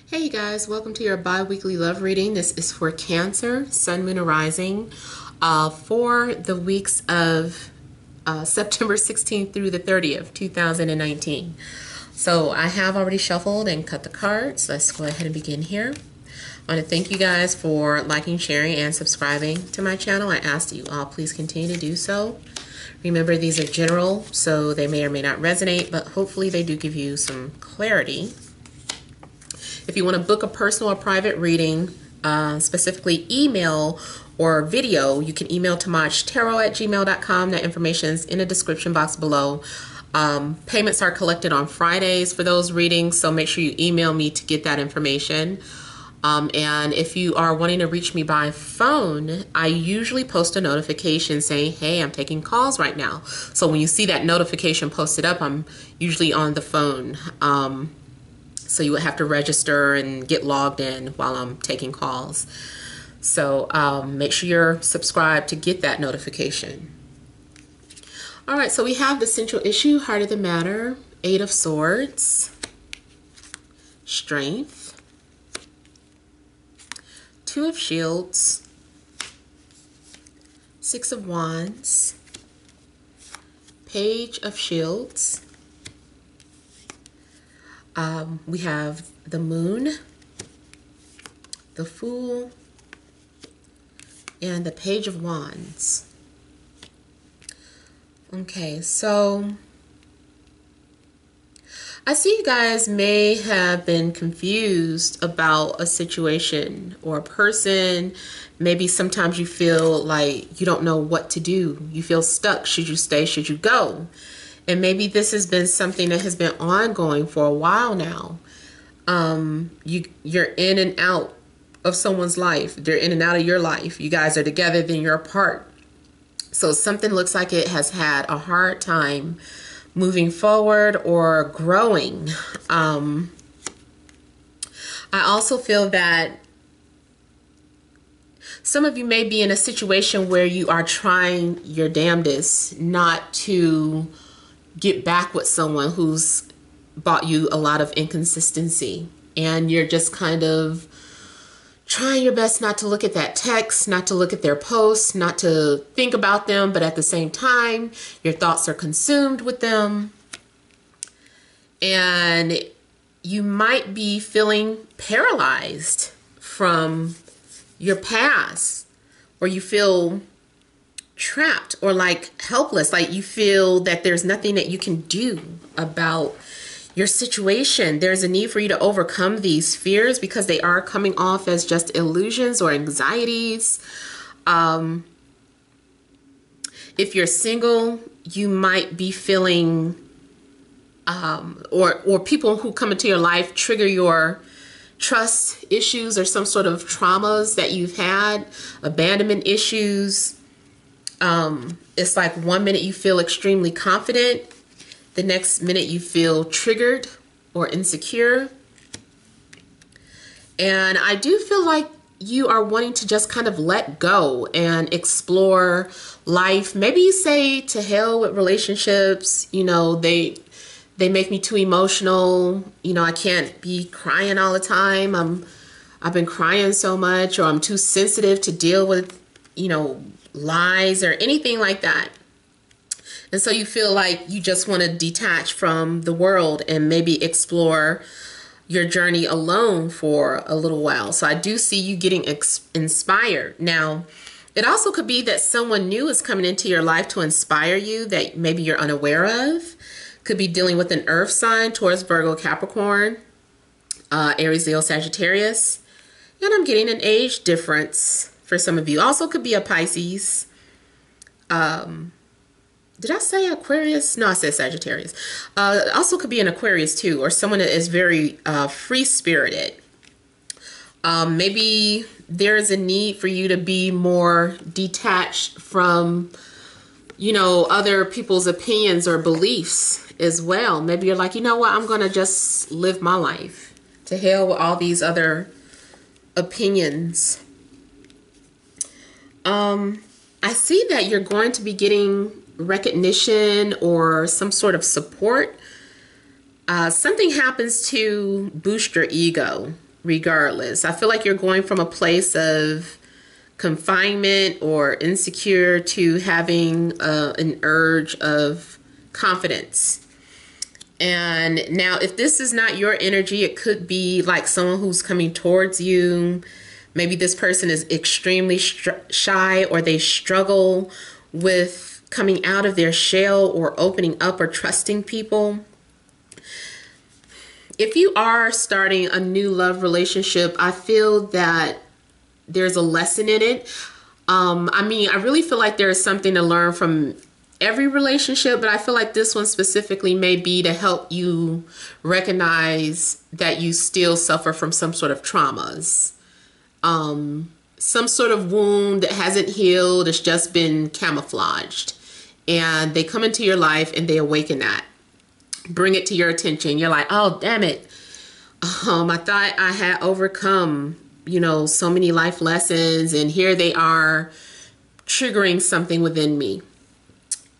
Hey you guys, welcome to your bi-weekly love reading. This is for Cancer, Sun, Moon, and Rising for the weeks of September 16th through the 30th, 2019. So I have already shuffled and cut the cards. Let's go ahead and begin here. I want to thank you guys for liking, sharing, and subscribing to my channel. I ask that you all please continue to do so. Remember, these are general, so they may or may not resonate, but hopefully they do give you some clarity. If you want to book a personal or private reading, specifically email or video, you can email TemajTarot@gmail.com. That information is in the description box below. Payments are collected on Fridays for those readings, so make sure you email me to get that information. And if you are wanting to reach me by phone, I usually post a notification saying, hey, I'm taking calls right now. So when you see that notification posted up, I'm usually on the phone. So you would have to register and get logged in while I'm taking calls. So make sure you're subscribed to get that notification. All right, so we have the central issue, heart of the matter, Eight of Swords, Strength, Two of Shields, Six of Wands, Page of Shields. We have the Moon, the Fool, and the Page of Wands. Okay, so I see you guys may have been confused about a situation or a person. Maybe sometimes you feel like you don't know what to do. You feel stuck. Should you stay? Should you go? And maybe this has been something that has been ongoing for a while now. You're in and out of someone's life. They're in and out of your life. You guys are together, then you're apart. So something looks like it has had a hard time moving forward or growing. I also feel that some of you may be in a situation where you are trying your damnedest not to get back with someone who's bought you a lot of inconsistency, and you're just kind of trying your best not to look at that text, not to look at their posts, not to think about them, but at the same time your thoughts are consumed with them, and you might be feeling paralyzed from your past, or you feel trapped or like helpless, like you feel that there's nothing that you can do about your situation. There's a need for you to overcome these fears because they are coming off as just illusions or anxieties. If you're single, you might be feeling or people who come into your life trigger your trust issues or some sort of traumas that you've had, abandonment issues. It's like one minute you feel extremely confident, the next minute you feel triggered or insecure. And I do feel like you are wanting to just kind of let go and explore life. Maybe you say to hell with relationships, you know, they make me too emotional. You know, I can't be crying all the time. I've been crying so much, or I'm too sensitive to deal with, you know, lies or anything like that. And so you feel like you just want to detach from the world and maybe explore your journey alone for a little while. So I do see you getting inspired. Now, it also could be that someone new is coming into your life to inspire you that maybe you're unaware of. Could be dealing with an earth sign, Taurus, Virgo, Capricorn, Aries, Leo, Sagittarius. And I'm getting an age difference for some of you. Also could be a Pisces. Did I say Aquarius? No, I said Sagittarius. Also could be an Aquarius too, or someone that is very free-spirited. Maybe there's a need for you to be more detached from, you know, other people's opinions or beliefs as well. Maybe you're like, you know what, I'm going to just live my life. To hell with all these other opinions. I see that you're going to be getting recognition or some sort of support. Something happens to boost your ego. regardless. I feel like you're going from a place of confinement or insecure to having an urge of confidence. And now, if this is not your energy, it could be like someone who's coming towards you. Maybe this person is extremely shy, or they struggle with coming out of their shell or opening up or trusting people. If you are starting a new love relationship, I feel that there's a lesson in it. I mean, I really feel like there is something to learn from every relationship, but I feel like this one specifically may be to help you recognize that you still suffer from some sort of traumas. Some sort of wound that hasn't healed. It's just been camouflaged. And they come into your life and they awaken that. Bring it to your attention. You're like, oh, damn it. I thought I had overcome, you know, so many life lessons, and here they are triggering something within me.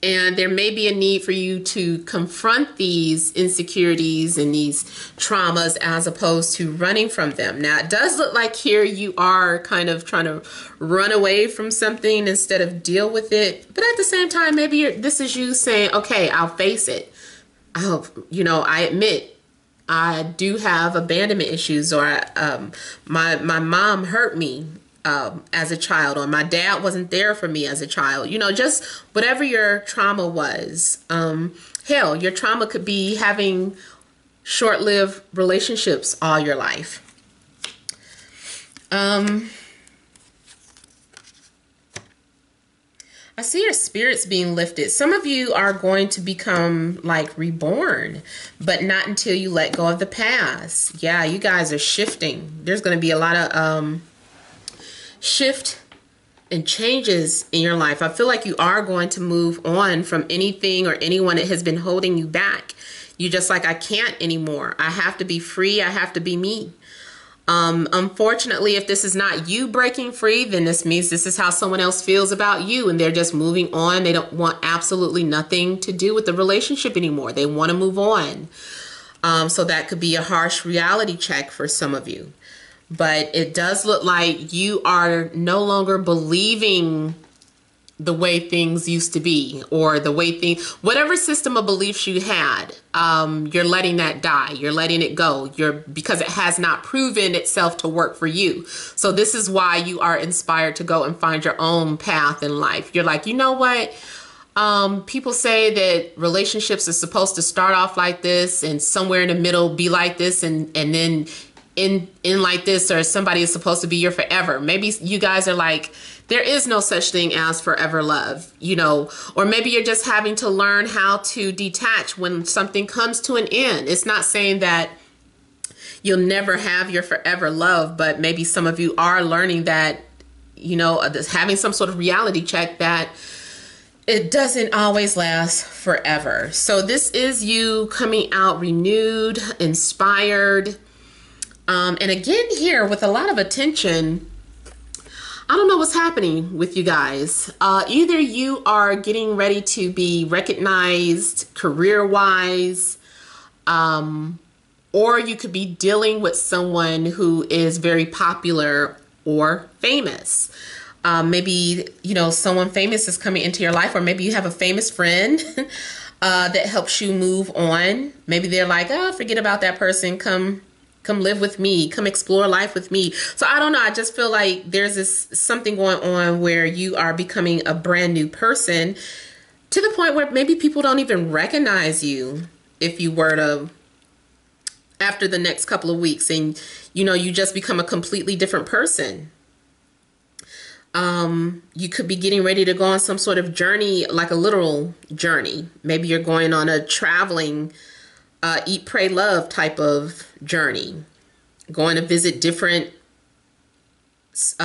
And there may be a need for you to confront these insecurities and these traumas as opposed to running from them. Now, it does look like here you are kind of trying to run away from something instead of deal with it. But at the same time, maybe this is you saying, okay, I'll face it. I admit I do have abandonment issues, or my mom hurt me as a child, or my dad wasn't there for me as a child. You know, just whatever your trauma was. Hell, your trauma could be having short-lived relationships all your life. I see your spirits being lifted. Some of you are going to become like reborn, but not until you let go of the past. Yeah, you guys are shifting. There's going to be a lot of shift and changes in your life. I feel like you are going to move on from anything or anyone that has been holding you back. You're just like, I can't anymore. I have to be free. I have to be me. Unfortunately, if this is not you breaking free, then this means this is how someone else feels about you, and they're just moving on. They don't want absolutely nothing to do with the relationship anymore. They want to move on. So that could be a harsh reality check for some of you. But it does look like you are no longer believing the way things used to be, or the way whatever system of beliefs you had, you're letting that die. You're letting it go. Because it has not proven itself to work for you. So this is why you are inspired to go and find your own path in life. You're like, you know what? People say that relationships are supposed to start off like this, and somewhere in the middle be like this, and then in like this, or somebody is supposed to be your forever. Maybe you guys are like, there is no such thing as forever love, you know, or maybe you're just having to learn how to detach when something comes to an end. It's not saying that you'll never have your forever love, but maybe some of you are learning that, you know, having some sort of reality check that it doesn't always last forever. So this is you coming out renewed, inspired. And again, here with a lot of attention, I don't know what's happening with you guys. Either you are getting ready to be recognized career-wise, or you could be dealing with someone who is very popular or famous. Maybe, you know, someone famous is coming into your life, or maybe you have a famous friend that helps you move on. Maybe they're like, oh, forget about that person. Come live with me, come explore life with me. So I don't know. I just feel like there's something going on where you are becoming a brand new person, to the point where maybe people don't even recognize you if you were to, after the next couple of weeks, and you know, you just become a completely different person. You could be getting ready to go on some sort of journey, like a literal journey. Maybe you're going on a traveling eat, pray, love type of journey, going to visit different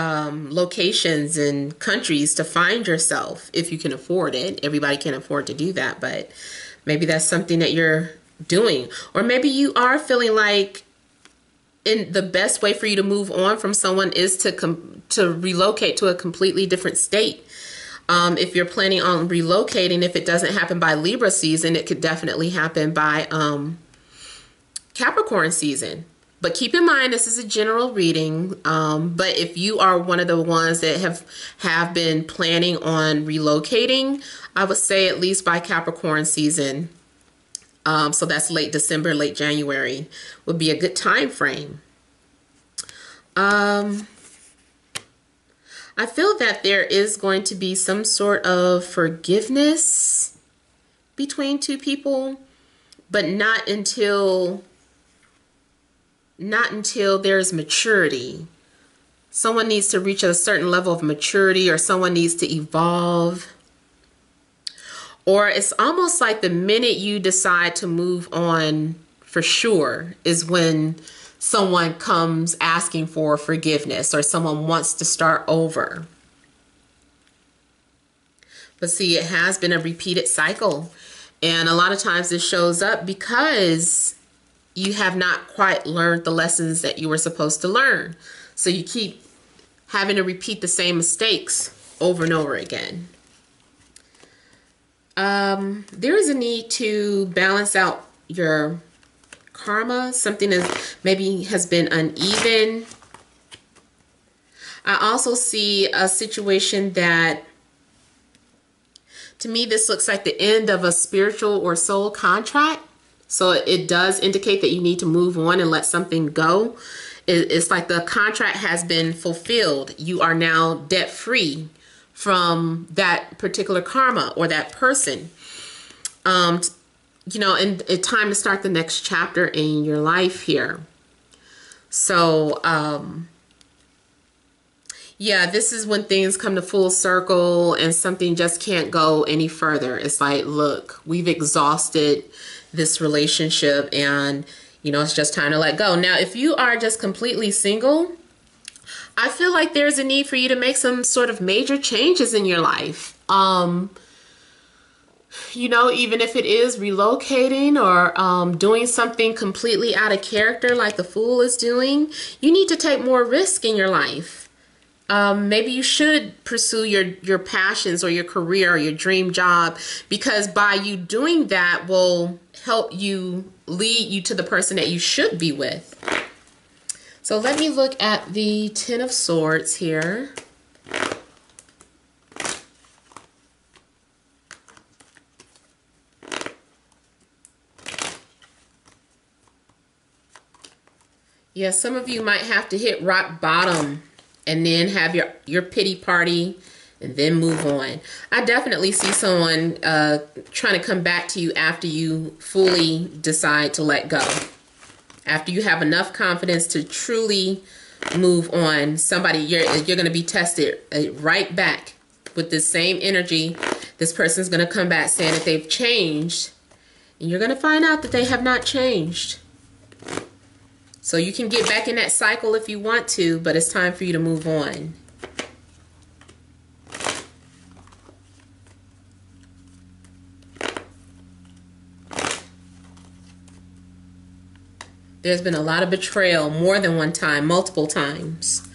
locations and countries to find yourself, if you can afford it. Everybody can afford to do that, but maybe that's something that you're doing. Or maybe you are feeling like the best way for you to move on from someone is to relocate to a completely different state. If you're planning on relocating, if it doesn't happen by Libra season, it could definitely happen by Capricorn season. But keep in mind, this is a general reading. But if you are one of the ones that have been planning on relocating, I would say at least by Capricorn season. So that's late December, late January would be a good time frame. I feel that there is going to be some sort of forgiveness between two people, but not until there's maturity. Someone needs to reach a certain level of maturity, or someone needs to evolve. Or it's almost like the minute you decide to move on for sure is when someone comes asking for forgiveness, or someone wants to start over. But see, it has been a repeated cycle. And a lot of times it shows up because you have not quite learned the lessons that you were supposed to learn. So you keep having to repeat the same mistakes over and over again. There is a need to balance out your karma. Something is maybe has been uneven. I also see a situation that, to me, this looks like the end of a spiritual or soul contract. So it does indicate that you need to move on and let something go. It's like the contract has been fulfilled. You are now debt free from that particular karma or that person. You know, and it's time to start the next chapter in your life here. So, yeah, this is when things come to full circle and something just can't go any further. It's like, look, we've exhausted this relationship and, you know, it's just time to let go. Now, if you are just completely single, I feel like there's a need for you to make some sort of major changes in your life. You know, even if it is relocating or doing something completely out of character like the Fool is doing, you need to take more risk in your life. Maybe you should pursue your passions or your career or your dream job, because by you doing that will help you lead you to the person that you should be with. So let me look at the Ten of Swords here. Yeah, some of you might have to hit rock bottom and then have your pity party and then move on. I definitely see someone trying to come back to you after you fully decide to let go. After you have enough confidence to truly move on, somebody, you're going to be tested right back with this same energy. This person's going to come back saying that they've changed, and you're going to find out that they have not changed. So you can get back in that cycle if you want to, but it's time for you to move on. There's been a lot of betrayal, more than one time, multiple times.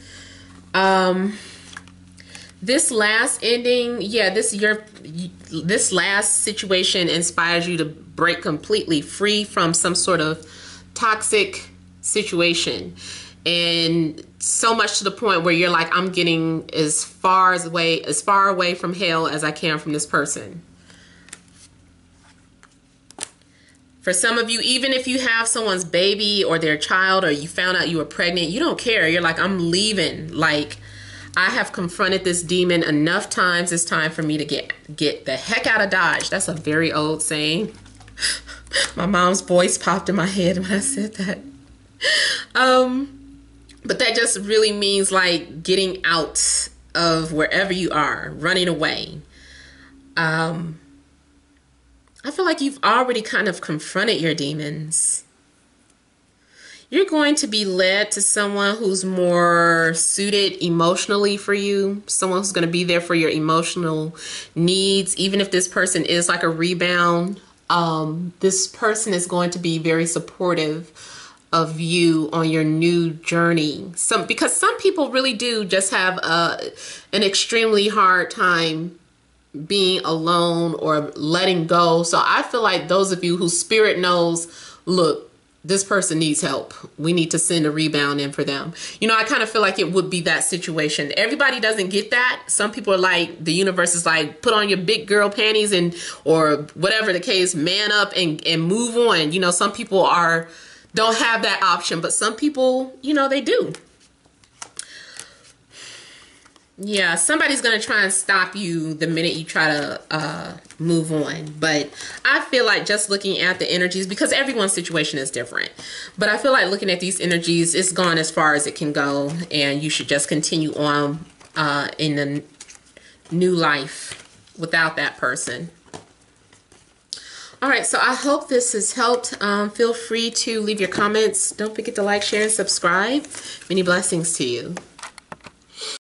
This last ending, yeah, this last situation inspires you to break completely free from some sort of toxic situation, and so much to the point where you're like, I'm getting as far away from hell as I can from this person. For some of you, even if you have someone's baby or their child, or you found out you were pregnant, you don't care. You're like, I'm leaving. Like, I have confronted this demon enough times. It's time for me to get the heck out of Dodge. That's a very old saying. My mom's voice popped in my head when I said that. But that just really means like getting out of wherever you are, running away. I feel like you've already kind of confronted your demons. You're going to be led to someone who's more suited emotionally for you. Someone who's going to be there for your emotional needs. Even if this person is like a rebound, this person is going to be very supportive of you on your new journey. Because some people really do just have an extremely hard time being alone or letting go. So I feel like those of you whose spirit knows, look, this person needs help. We need to send a rebound in for them. You know, I kind of feel like it would be that situation. Everybody doesn't get that. Some people are like, the universe is like, put on your big girl panties and, or whatever the case, man up and move on. You know, some people don't have that option, but some people, you know, they do. Yeah, somebody's going to try and stop you the minute you try to move on. But I feel like just looking at the energies, because everyone's situation is different. But I feel like looking at these energies, it's gone as far as it can go. And you should just continue on in the new life without that person. All right, so I hope this has helped. Feel free to leave your comments. Don't forget to like, share, and subscribe. Many blessings to you.